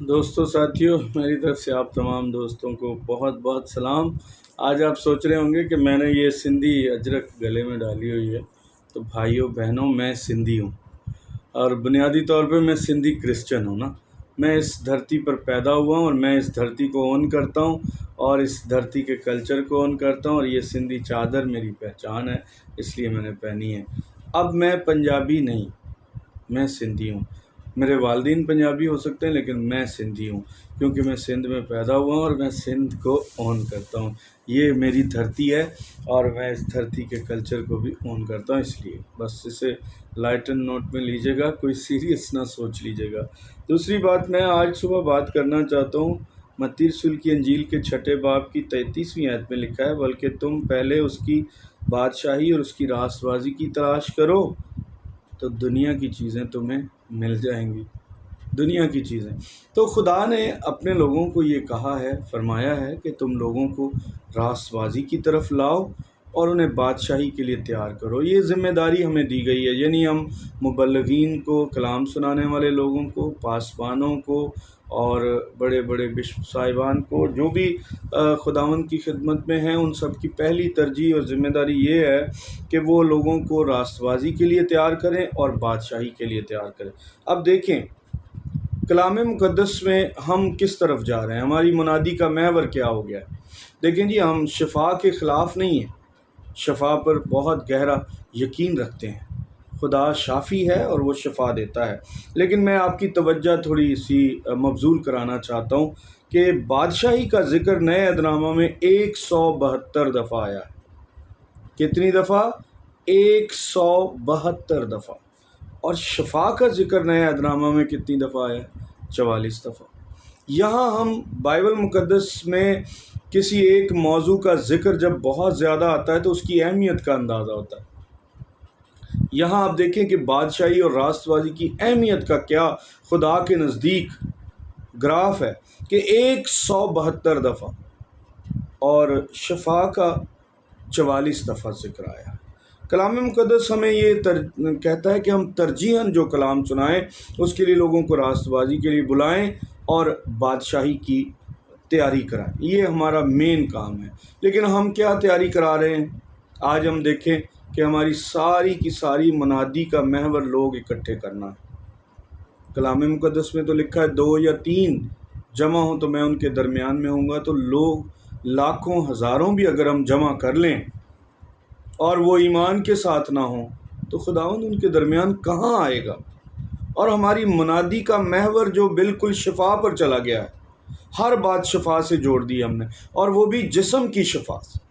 دوستوں ساتھیوں، میری طرف سے آپ تمام دوستوں کو بہت بہت سلام۔ آج آپ سوچ رہے ہوں گے کہ میں نے یہ سندھی اجرک گلے میں ڈالی ہوئی ہے، تو بھائیوں بہنوں، میں سندھی ہوں، اور بنیادی طور پہ میں سندھی کرسچن ہوں نا۔ میں اس دھرتی پر پیدا ہوا ہوں اور میں اس دھرتی کو اون کرتا ہوں اور اس دھرتی کے کلچر کو اون کرتا ہوں، اور یہ سندھی چادر میری پہچان ہے، اس لیے میں نے پہنی ہے۔ اب میں پنجابی نہیں، میں سندھی ہوں۔ میرے والدین پنجابی ہو سکتے ہیں لیکن میں سندھی ہوں، کیونکہ میں سندھ میں پیدا ہوا ہوں اور میں سندھ کو اون کرتا ہوں۔ یہ میری دھرتی ہے اور میں اس دھرتی کے کلچر کو بھی اون کرتا ہوں، اس لیے بس اسے لائٹن نوٹ میں لیجیے گا، کوئی سیریس نہ سوچ لیجیے گا۔ دوسری بات، میں آج صبح بات کرنا چاہتا ہوں۔ متی رسول کی انجیل کے 6 باب کی 33ویں آیت میں لکھا ہے، بلکہ تم پہلے اس کی بادشاہی اور اس کی راست بازی کی تلاش کرو تو دنیا کی چیزیں تمہیں مل جائیں گی۔ دنیا کی چیزیں، تو خدا نے اپنے لوگوں کو یہ کہا ہے، فرمایا ہے کہ تم لوگوں کو راست بازی کی طرف لاؤ اور انہیں بادشاہی کے لیے تیار کرو۔ یہ ذمہ داری ہمیں دی گئی ہے، یعنی ہم مبلغین کو، کلام سنانے والے لوگوں کو، پاسبانوں کو اور بڑے بڑے بشپ صاحبان کو، جو بھی خداوند کی خدمت میں ہیں، ان سب کی پہلی ترجیح اور ذمہ داری یہ ہے کہ وہ لوگوں کو راست بازی کے لیے تیار کریں اور بادشاہی کے لیے تیار کریں۔ اب دیکھیں کلام مقدس میں ہم کس طرف جا رہے ہیں، ہماری منادی کا محور کیا ہو گیا ہے۔ دیکھیں جی، ہم شفا کے خلاف نہیں ہیں، شفا پر بہت گہرا یقین رکھتے ہیں۔ خدا شافی ہے اور وہ شفا دیتا ہے، لیکن میں آپ کی توجہ تھوڑی سی مبذول کرانا چاہتا ہوں کہ بادشاہی کا ذکر نئے عہد نامہ میں 172 دفعہ آیا ہے۔ کتنی دفعہ؟ 172 دفعہ۔ اور شفا کا ذکر نئے عہد نامہ میں کتنی دفعہ آیا ہے؟ 44 دفعہ۔ یہاں ہم بائبل مقدس میں کسی ایک موضوع کا ذکر جب بہت زیادہ آتا ہے تو اس کی اہمیت کا اندازہ ہوتا ہے۔ یہاں آپ دیکھیں کہ بادشاہی اور راست بازی کی اہمیت کا کیا خدا کے نزدیک گراف ہے کہ 172 دفعہ اور شفا کا 44 دفعہ ذکر آیا۔ کلام مقدس ہمیں یہ کہتا ہے کہ ہم ترجیحاً جو کلام سنائیں اس کے لیے لوگوں کو راست بازی کے لیے بلائیں اور بادشاہی کی تیاری کرائیں۔ یہ ہمارا مین کام ہے۔ لیکن ہم کیا تیاری کرا رہے ہیں؟ آج ہم دیکھیں کہ ہماری ساری کی ساری منادی کا محور لوگ اکٹھے کرنا ہے۔ کلام مقدس میں تو لکھا ہے 2 یا 3 جمع ہوں تو میں ان کے درمیان میں ہوں گا، تو لوگ لاکھوں ہزاروں بھی اگر ہم جمع کر لیں اور وہ ایمان کے ساتھ نہ ہوں تو خداوند ان کے درمیان کہاں آئے گا؟ اور ہماری منادی کا محور جو بالکل شفا پر چلا گیا ہے، ہر بات شفا سے جوڑ دی ہم نے، اور وہ بھی جسم کی شفا سے۔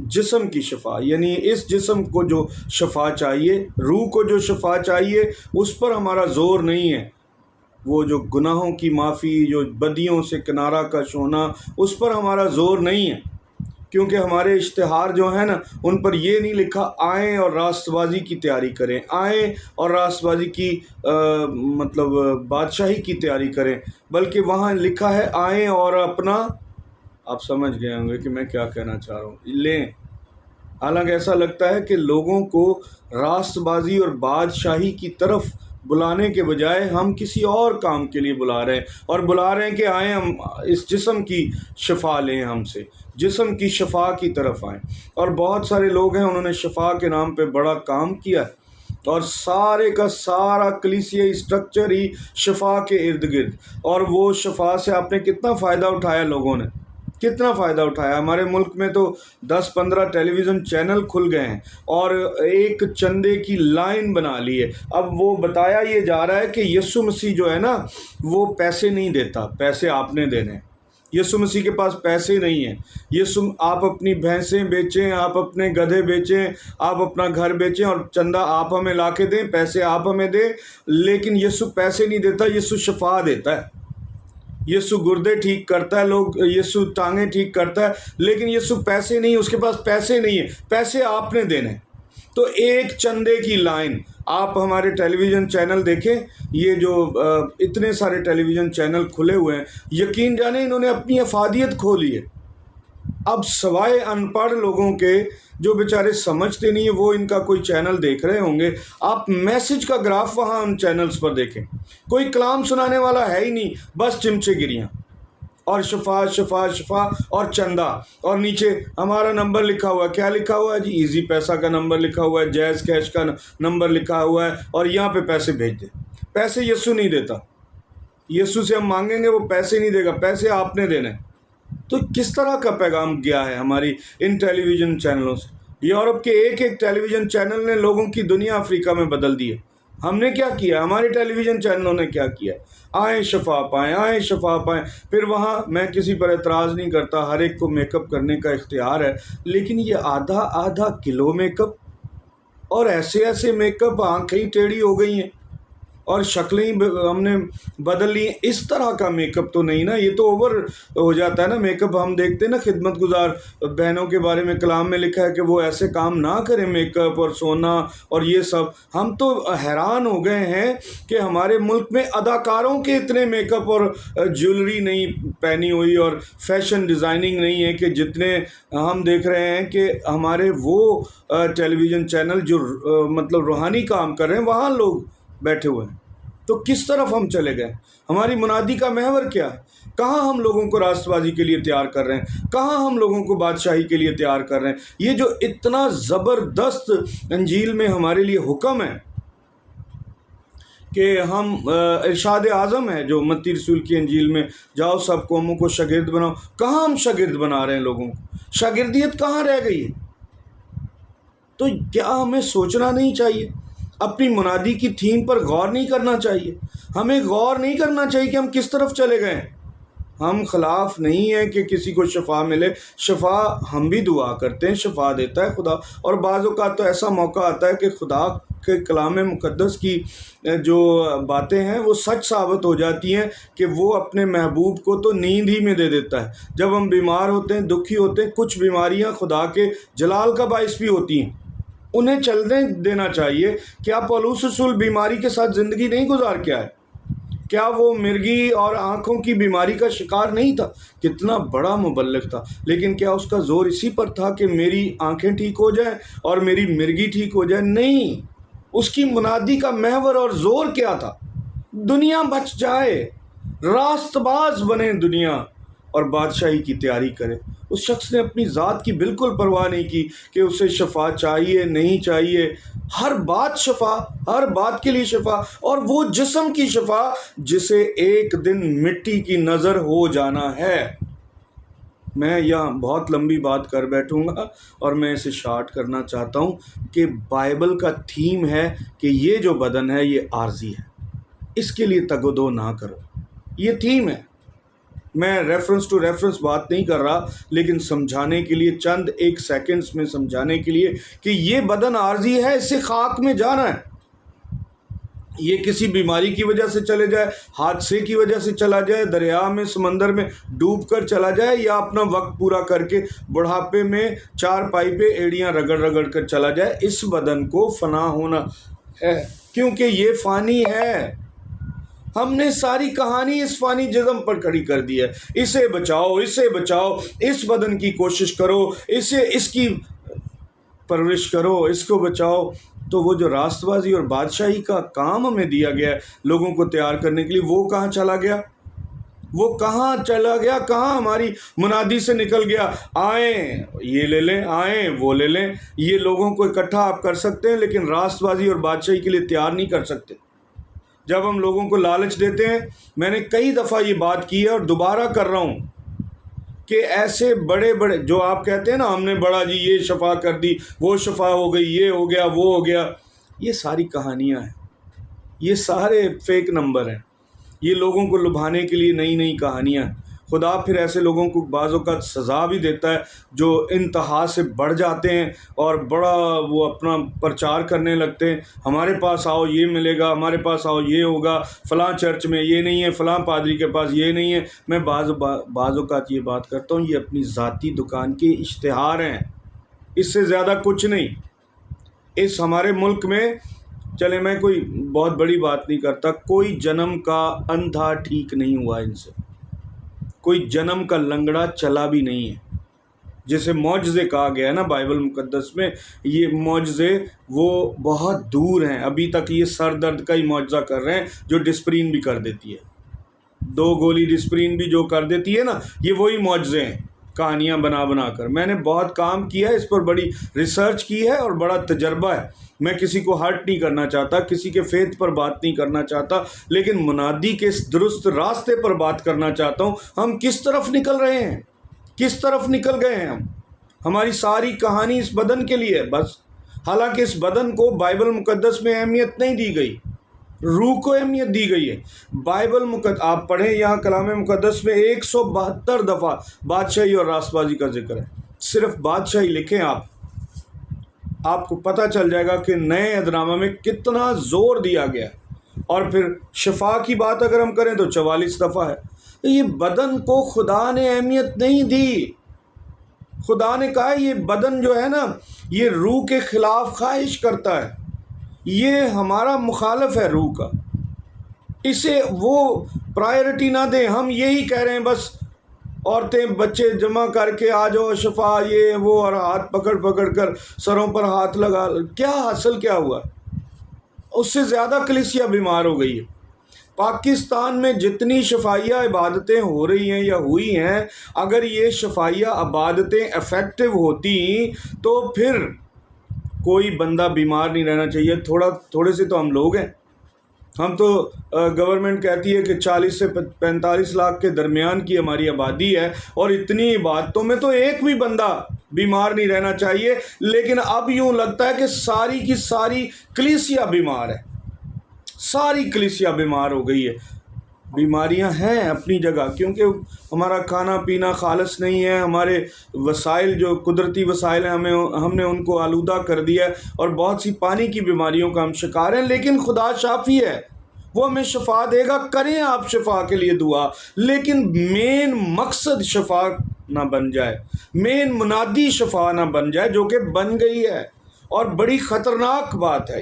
جسم کی شفا، یعنی اس جسم کو جو شفا چاہیے، روح کو جو شفا چاہیے، اس پر ہمارا زور نہیں ہے۔ وہ جو گناہوں کی معافی، جو بدیوں سے کنارہ کش ہونا، اس پر ہمارا زور نہیں ہے، کیونکہ ہمارے اشتہار جو ہیں نا، ان پر یہ نہیں لکھا آئیں اور راست بازی کی تیاری کریں، آئیں اور راست بازی کی بادشاہی کی تیاری کریں، بلکہ وہاں لکھا ہے آئیں اور اپنا، آپ سمجھ گئے ہوں گے کہ میں کیا کہنا چاہ رہا ہوں، لیں۔ حالانکہ ایسا لگتا ہے کہ لوگوں کو راست بازی اور بادشاہی کی طرف بلانے کے بجائے ہم کسی اور کام کے لیے بلا رہے ہیں، اور بلا رہے ہیں کہ آئیں ہم اس جسم کی شفا لیں، ہم سے جسم کی شفا کی طرف آئیں۔ اور بہت سارے لوگ ہیں، انہوں نے شفا کے نام پہ بڑا کام کیا ہے، اور سارے کا سارا کلیسیائی اسٹرکچر ہی شفا کے ارد گرد، اور وہ شفا سے آپ نے کتنا فائدہ اٹھایا، لوگوں نے کتنا فائدہ اٹھایا۔ ہمارے ملک میں تو 10-15 ٹیلی ویژن چینل کھل گئے ہیں اور ایک چندے کی لائن بنا لی ہے۔ اب وہ بتایا یہ جا رہا ہے کہ یسوع مسیح جو ہے نا، وہ پیسے نہیں دیتا، پیسے آپ نے دینے۔ یسوع مسیح کے پاس پیسے نہیں ہیں۔ یسوع، آپ اپنی بھینسیں بیچیں، آپ اپنے گدھے بیچیں، آپ اپنا گھر بیچیں اور چندہ آپ ہمیں لا کے دیں، پیسے آپ ہمیں دیں، لیکن یسوع پیسے نہیں دیتا، یسوع شفا دیتا ہے۔ یسوع گردے ٹھیک کرتا ہے، یسوع ٹانگیں ٹھیک کرتا ہے، لیکن یسوع پیسے نہیں، اس کے پاس پیسے نہیں ہیں، پیسے آپ نے دینے۔ تو ایک چندے کی لائن، آپ ہمارے ٹیلی ویژن چینل دیکھیں، یہ جو اتنے سارے ٹیلی ویژن چینل کھلے ہوئے ہیں، یقین جانیں انہوں نے اپنی افادیت کھو لی ہے۔ اب سوائے ان پڑھ لوگوں کے جو بیچارے سمجھتے نہیں ہیں، وہ ان کا کوئی چینل دیکھ رہے ہوں گے، آپ میسج کا گراف وہاں ان چینلز پر دیکھیں، کوئی کلام سنانے والا ہے ہی نہیں، بس چمچے گریاں اور شفا شفا شفا اور چندہ، اور نیچے ہمارا نمبر لکھا ہوا ہے، کیا لکھا ہوا ہے جی؟ ایزی پیسہ کا نمبر لکھا ہوا ہے، جیز کیش کا نمبر لکھا ہوا ہے، اور یہاں پہ پیسے بھیج دیں۔ پیسے یسو نہیں دیتا، یسو سے ہم مانگیں گے وہ پیسے نہیں دے گا، پیسے آپ نے دینے۔ تو کس طرح کا پیغام گیا ہے ہماری ان ٹیلی ویژن چینلوں سے؟ یورپ کے ایک ایک ٹیلی ویژن چینل نے لوگوں کی دنیا افریقہ میں بدل دی ہے۔ ہم نے کیا کیا؟ ہمارے ٹیلی ویژن چینلوں نے کیا کیا؟ آئیں شفا پائیں، آئیں شفا پائیں۔ پھر وہاں میں کسی پر اعتراض نہیں کرتا، ہر ایک کو میک اپ کرنے کا اختیار ہے، لیکن یہ آدھا آدھا کلو میک اپ، اور ایسے ایسے میک اپ، آنکھیں ٹیڑھی ہو گئی ہیں اور شکلیں ہم نے بدل لی ہیں، اس طرح کا میک اپ تو نہیں نا، یہ تو اوور ہو جاتا ہے نا میک اپ۔ ہم دیکھتے ہیں نا خدمت گزار بہنوں کے بارے میں کلام میں لکھا ہے کہ وہ ایسے کام نہ کریں، میک اپ اور سونا اور یہ سب۔ ہم تو حیران ہو گئے ہیں کہ ہمارے ملک میں اداکاروں کے اتنے میک اپ اور جیولری نہیں پہنی ہوئی اور فیشن ڈیزائننگ نہیں ہے کہ جتنے ہم دیکھ رہے ہیں کہ ہمارے وہ ٹیلی ویژن چینل جو مطلب روحانی کام کر رہے ہیں وہاں لوگ بیٹھے ہوئے ہیں۔ تو کس طرف ہم چلے گئے؟ ہماری منادی کا محور کیا ہے؟ کہاں ہم لوگوں کو راست بازی کے لیے تیار کر رہے ہیں؟ کہاں ہم لوگوں کو بادشاہی کے لیے تیار کر رہے ہیں؟ یہ جو اتنا زبردست انجیل میں ہمارے لیے حکم ہے کہ ہم ارشاد اعظم ہے جو متی رسول کی انجیل میں، جاؤ سب قوموں کو شاگرد بناؤ، کہاں ہم شاگرد بنا رہے ہیں لوگوں کو؟ شاگردیت کہاں رہ گئی ہے؟ تو کیا ہمیں سوچنا نہیں چاہیے؟ اپنی منادی کی تھیم پر غور نہیں کرنا چاہیے؟ ہمیں غور نہیں کرنا چاہیے کہ ہم کس طرف چلے گئے ہیں؟ ہم خلاف نہیں ہیں کہ کسی کو شفا ملے، شفا ہم بھی دعا کرتے ہیں، شفا دیتا ہے خدا، اور بعض اوقات تو ایسا موقع آتا ہے کہ خدا کے کلام مقدس کی جو باتیں ہیں وہ سچ ثابت ہو جاتی ہیں کہ وہ اپنے محبوب کو تو نیند ہی میں دے دیتا ہے۔ جب ہم بیمار ہوتے ہیں، دکھی ہوتے ہیں، کچھ بیماریاں خدا کے جلال کا باعث بھی ہوتی ہیں، انہیں چلنے دینا چاہیے۔ کیا پولس رسول بیماری کے ساتھ زندگی نہیں گزار کے آئے؟ کیا وہ مرگی اور آنکھوں کی بیماری کا شکار نہیں تھا؟ کتنا بڑا مبلغ تھا، لیکن کیا اس کا زور اسی پر تھا کہ میری آنکھیں ٹھیک ہو جائیں اور میری مرگی ٹھیک ہو جائے؟ نہیں، اس کی منادی کا محور اور زور کیا تھا؟ دنیا بچ جائے، راست باز بنے دنیا اور بادشاہی کی تیاری کرے۔ اس شخص نے اپنی ذات کی بالکل پرواہ نہیں کی کہ اسے شفا چاہیے نہیں چاہیے، ہر بات شفا، ہر بات کے لیے شفا، اور وہ جسم کی شفا جسے ایک دن مٹی کی نظر ہو جانا ہے۔ میں یہاں بہت لمبی بات کر بیٹھوں گا اور میں اسے شارٹ کرنا چاہتا ہوں کہ بائبل کا تھیم ہے کہ یہ جو بدن ہے یہ عارضی ہے، اس کے لیے تگ و دو نہ کرو، یہ تھیم ہے۔ میں ریفرنس ٹو ریفرنس بات نہیں کر رہا، لیکن سمجھانے کے لیے، چند ایک سیکنڈز میں سمجھانے کے لیے کہ یہ بدن عارضی ہے، اسے خاک میں جانا ہے۔ یہ کسی بیماری کی وجہ سے چلے جائے، حادثے کی وجہ سے چلا جائے، دریا میں، سمندر میں ڈوب کر چلا جائے، یا اپنا وقت پورا کر کے بڑھاپے میں چارپائی پہ ایڑیاں رگڑ رگڑ کر چلا جائے، اس بدن کو فنا ہونا ہے، کیونکہ یہ فانی ہے۔ ہم نے ساری کہانی اس فانی جسم پر کھڑی کر دی ہے۔ اسے بچاؤ، اسے بچاؤ، اس بدن کی کوشش کرو، اس کی پرورش کرو، اس کو بچاؤ۔ تو وہ جو راست بازی اور بادشاہی کا کام ہمیں دیا گیا ہے لوگوں کو تیار کرنے کے لیے، وہ کہاں چلا گیا؟ وہ کہاں چلا گیا؟ کہاں ہماری منادی سے نکل گیا؟ آئیں یہ لے لیں، آئیں وہ لے لیں۔ یہ لوگوں کو اکٹھا آپ کر سکتے ہیں، لیکن راست بازی اور بادشاہی کے لیے تیار نہیں کر سکتے۔ جب ہم لوگوں کو لالچ دیتے ہیں، میں نے کئی دفعہ یہ بات کی ہے اور دوبارہ کر رہا ہوں کہ ایسے بڑے بڑے جو آپ کہتے ہیں نا ہم نے بڑا جی یہ شفا کر دی، وہ شفا ہو گئی، یہ ہو گیا، وہ ہو گیا، یہ ساری کہانیاں ہیں، یہ سارے فیک نمبر ہیں، یہ لوگوں کو لبھانے کے لیے نئی نئی کہانیاں ہیں۔ خدا پھر ایسے لوگوں کو بعض اوقات سزا بھی دیتا ہے جو انتہا سے بڑھ جاتے ہیں اور بڑا وہ اپنا پرچار کرنے لگتے ہیں، ہمارے پاس آؤ یہ ملے گا، ہمارے پاس آؤ یہ ہوگا، فلاں چرچ میں یہ نہیں ہے، فلاں پادری کے پاس یہ نہیں ہے۔ میں بعض اوقات یہ بات کرتا ہوں، یہ اپنی ذاتی دکان کے اشتہار ہیں، اس سے زیادہ کچھ نہیں۔ اس ہمارے ملک میں، چلے میں کوئی بہت بڑی بات نہیں کرتا، کوئی جنم کا اندھا ٹھیک نہیں ہوا ان سے، کوئی جنم کا لنگڑا چلا بھی نہیں ہے، جیسے معجزے کہا گیا ہے نا بائبل مقدس میں، یہ معجزے وہ بہت دور ہیں، ابھی تک یہ سر درد کا ہی معجزہ کر رہے ہیں جو ڈسپرین بھی کر دیتی ہے، 2 گولی ڈسپرین بھی جو کر دیتی ہے نا، یہ وہی معجزے ہیں، کہانیاں بنا بنا کر۔ میں نے بہت کام کیا ہے اس پر، بڑی ریسرچ کی ہے اور بڑا تجربہ ہے۔ میں کسی کو ہرٹ نہیں کرنا چاہتا، کسی کے فیتھ پر بات نہیں کرنا چاہتا، لیکن منادی کے اس درست راستے پر بات کرنا چاہتا ہوں۔ ہم کس طرف نکل رہے ہیں، کس طرف نکل گئے ہیں ہماری ساری کہانی اس بدن کے لیے بس، حالانکہ اس بدن کو بائبل مقدس میں اہمیت نہیں دی گئی، روح کو اہمیت دی گئی ہے۔ بائبل مقدس آپ پڑھیں، یہاں کلام مقدس میں 172 دفعہ بادشاہی اور راست بازی کا ذکر ہے۔ صرف بادشاہی لکھیں آپ کو پتہ چل جائے گا کہ نئے عہد میں کتنا زور دیا گیا ہے۔ اور پھر شفا کی بات اگر ہم کریں تو 44 دفعہ ہے۔ یہ بدن کو خدا نے اہمیت نہیں دی۔ خدا نے کہا یہ بدن جو ہے نا، یہ روح کے خلاف خواہش کرتا ہے، یہ ہمارا مخالف ہے روح کا، اسے وہ پرائرٹی نہ دیں۔ ہم یہی کہہ رہے ہیں بس، عورتیں بچے جمع کر کے آ جاؤ، شفا یہ وہ، اور ہاتھ پکڑ پکڑ کر سروں پر ہاتھ لگا، کیا حاصل کیا ہوا؟ اس سے زیادہ کلیسیا بیمار ہو گئی ہے۔ پاکستان میں جتنی شفائیہ عبادتیں ہو رہی ہیں یا ہوئی ہیں، اگر یہ شفائیہ عبادتیں افیکٹو ہوتی تو پھر کوئی بندہ بیمار نہیں رہنا چاہیے۔ تھوڑے سے تو ہم لوگ ہیں، ہم تو گورنمنٹ کہتی ہے کہ 40 سے 45 لاکھ کے درمیان کی ہماری آبادی ہے، اور اتنی عبادتوں میں تو ایک بھی بندہ بیمار نہیں رہنا چاہیے، لیکن اب یوں لگتا ہے کہ ساری کی ساری کلیسیا بیمار ہے، ساری کلیسیا بیمار ہو گئی ہے۔ بیماریاں ہیں اپنی جگہ، کیونکہ ہمارا کھانا پینا خالص نہیں ہے، ہمارے وسائل جو قدرتی وسائل ہیں ہم نے ان کو آلودہ کر دیا ہے، اور بہت سی پانی کی بیماریوں کا ہم شکار ہیں۔ لیکن خدا شافی ہے، وہ ہمیں شفا دے گا۔ کریں آپ شفا کے لیے دعا، لیکن مین مقصد شفا نہ بن جائے، مین منادی شفا نہ بن جائے، جو کہ بن گئی ہے۔ اور بڑی خطرناک بات ہے،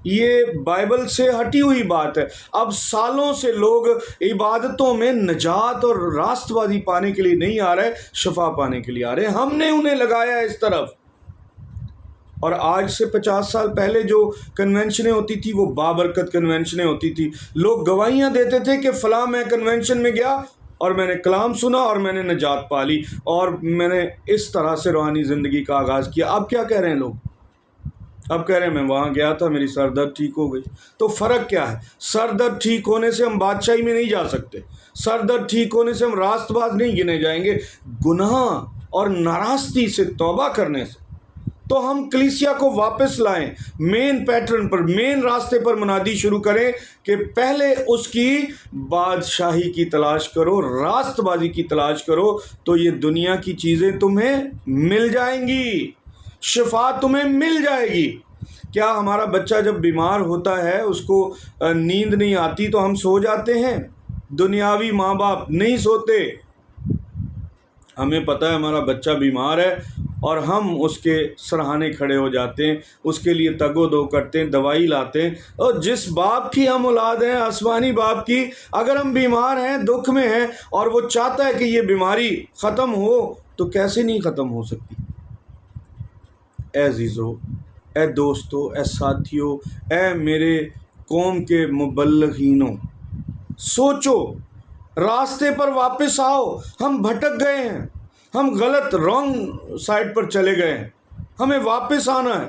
یہ بائبل سے ہٹی ہوئی بات ہے۔ اب سالوں سے لوگ عبادتوں میں نجات اور راست بازی پانے کے لیے نہیں آ رہے، شفا پانے کے لیے آ رہے ہیں۔ ہم نے انہیں لگایا اس طرف۔ اور آج سے 50 سال پہلے جو کنونشنیں ہوتی تھی وہ بابرکت کنونشنیں ہوتی تھی، لوگ گواہیاں دیتے تھے کہ فلاں میں کنونشن میں گیا اور میں نے کلام سنا اور میں نے نجات پا لی، اور میں نے اس طرح سے روحانی زندگی کا آغاز کیا۔ اب کیا کہہ رہے ہیں لوگ؟ اب کہہ رہے ہیں میں وہاں گیا تھا، میری سر درد ٹھیک ہو گئی۔ تو فرق کیا ہے؟ سر درد ٹھیک ہونے سے ہم بادشاہی میں نہیں جا سکتے، سر درد ٹھیک ہونے سے ہم راست باز نہیں گنے جائیں گے۔ گناہ اور ناراستی سے توبہ کرنے سے تو ہم کلیسیا کو واپس لائیں، مین پیٹرن پر، مین راستے پر منادی شروع کریں کہ پہلے اس کی بادشاہی کی تلاش کرو، راست بازی کی تلاش کرو، تو یہ دنیا کی چیزیں تمہیں مل جائیں گی، شفا تمہیں مل جائے گی۔ کیا ہمارا بچہ جب بیمار ہوتا ہے، اس کو نیند نہیں آتی تو ہم سو جاتے ہیں؟ دنیاوی ماں باپ نہیں سوتے۔ ہمیں پتہ ہے ہمارا بچہ بیمار ہے اور ہم اس کے سرہانے کھڑے ہو جاتے ہیں، اس کے لیے تگ و دو کرتے ہیں، دوائی لاتے ہیں۔ اور جس باپ کی ہم اولاد ہیں، آسمانی باپ کی، اگر ہم بیمار ہیں، دکھ میں ہیں، اور وہ چاہتا ہے کہ یہ بیماری ختم ہو، تو کیسے نہیں ختم ہو سکتی؟ اے عزیزو، اے دوستو، اے ساتھیو، اے میرے قوم کے مبلغینوں، سوچو، راستے پر واپس آؤ۔ ہم بھٹک گئے ہیں، ہم غلط رانگ سائڈ پر چلے گئے ہیں، ہمیں واپس آنا ہے۔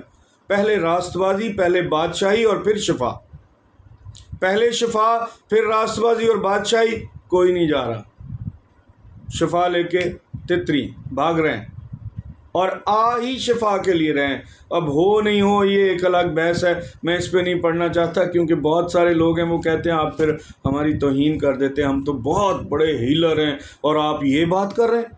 پہلے راست بازی، پہلے بادشاہی اور پھر شفا، پہلے شفا پھر راست بازی اور بادشاہی۔ کوئی نہیں جا رہا، شفا لے کے تتری بھاگ رہے ہیں، اور ہی شفا کے لیے رہیں۔ اب ہو نہیں ہو یہ ایک الگ بحث ہے، میں اس پہ نہیں پڑھنا چاہتا، کیونکہ بہت سارے لوگ ہیں وہ کہتے ہیں آپ پھر ہماری توہین کر دیتے ہیں، ہم تو بہت بڑے ہیلر ہیں اور آپ یہ بات کر رہے ہیں۔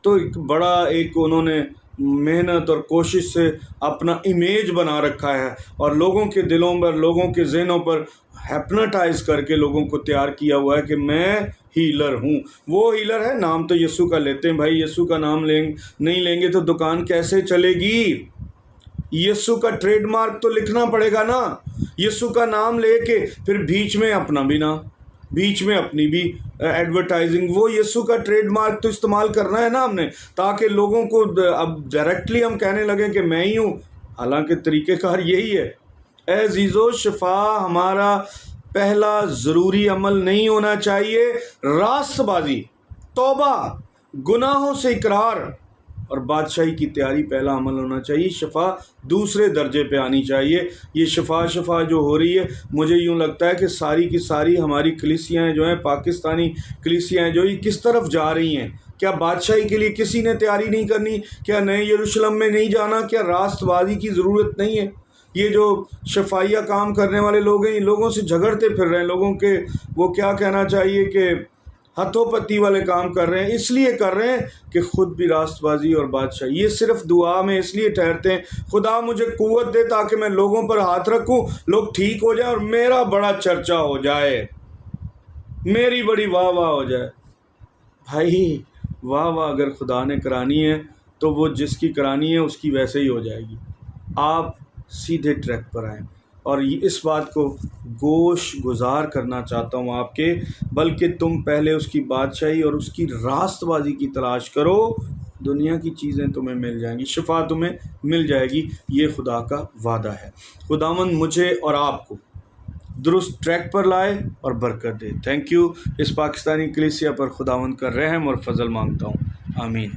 تو ایک انہوں نے محنت اور کوشش سے اپنا امیج بنا رکھا ہے، اور لوگوں کے دلوں پر، لوگوں کے ذہنوں پر ہیپناٹائز کر کے لوگوں کو تیار کیا ہوا ہے کہ میں ہیلر ہوں۔ وہ ہیلر ہے، نام تو یسوع کا لیتے ہیں۔ بھائی یسوع کا نام نہیں لیں گے تو دکان کیسے چلے گی؟ یسوع کا ٹریڈ مارک تو لکھنا پڑے گا نا۔ یسوع کا نام لے کے پھر بیچ میں اپنا بھی نام، بیچ میں اپنی بھی ایڈورٹائزنگ، وہ یسوع کا ٹریڈ مارک تو استعمال کرنا ہے نا ہم نے، تاکہ لوگوں کو اب ڈائریکٹلی ہم کہنے لگیں کہ میں ہی ہوں، حالانکہ طریقہ کار یہی ہے۔ اے عزیزو، شفا ہمارا پہلا ضروری عمل نہیں ہونا چاہیے، راست بازی، توبہ، گناہوں سے اقرار اور بادشاہی کی تیاری پہلا عمل ہونا چاہیے۔ شفا دوسرے درجے پہ آنی چاہیے۔ یہ شفا جو ہو رہی ہے، مجھے یوں لگتا ہے کہ ساری کی ساری ہماری کلیسیاں جو ہیں، پاکستانی کلیسیاں جو یہ کس طرف جا رہی ہیں؟ کیا بادشاہی کے لیے کسی نے تیاری نہیں کرنی؟ کیا نئے یروشلم میں نہیں جانا؟ کیا راست بازی کی ضرورت نہیں ہے؟ یہ جو شفائیہ کام کرنے والے لوگ ہیں، یہ لوگوں سے جھگڑتے پھر رہے ہیں، لوگوں کے وہ کیا کہنا چاہیے کہ ہتھوں پتی والے کام کر رہے ہیں، اس لیے کر رہے ہیں کہ خود بھی راست بازی اور بادشاہی، یہ صرف دعا میں اس لیے ٹھہرتے ہیں خدا مجھے قوت دے تاکہ میں لوگوں پر ہاتھ رکھوں، لوگ ٹھیک ہو جائیں اور میرا بڑا چرچا ہو جائے، میری بڑی واہ واہ ہو جائے۔ بھائی واہ واہ اگر خدا نے کرانی ہے تو وہ جس کی کرانی ہے اس کی ویسے ہی ہو جائے گی۔ آپ سیدھے ٹریک پر آئیں، اور اس بات کو گوش گزار کرنا چاہتا ہوں آپ کے، بلکہ تم پہلے اس کی بادشاہی اور اس کی راست بازی کی تلاش کرو، دنیا کی چیزیں تمہیں مل جائیں گی، شفا تمہیں مل جائے گی، یہ خدا کا وعدہ ہے۔ خداوند مجھے اور آپ کو درست ٹریک پر لائے اور برکت دے۔ Thank you. اس پاکستانی کلیسیا پر خداوند کا رحم اور فضل مانگتا ہوں، آمین۔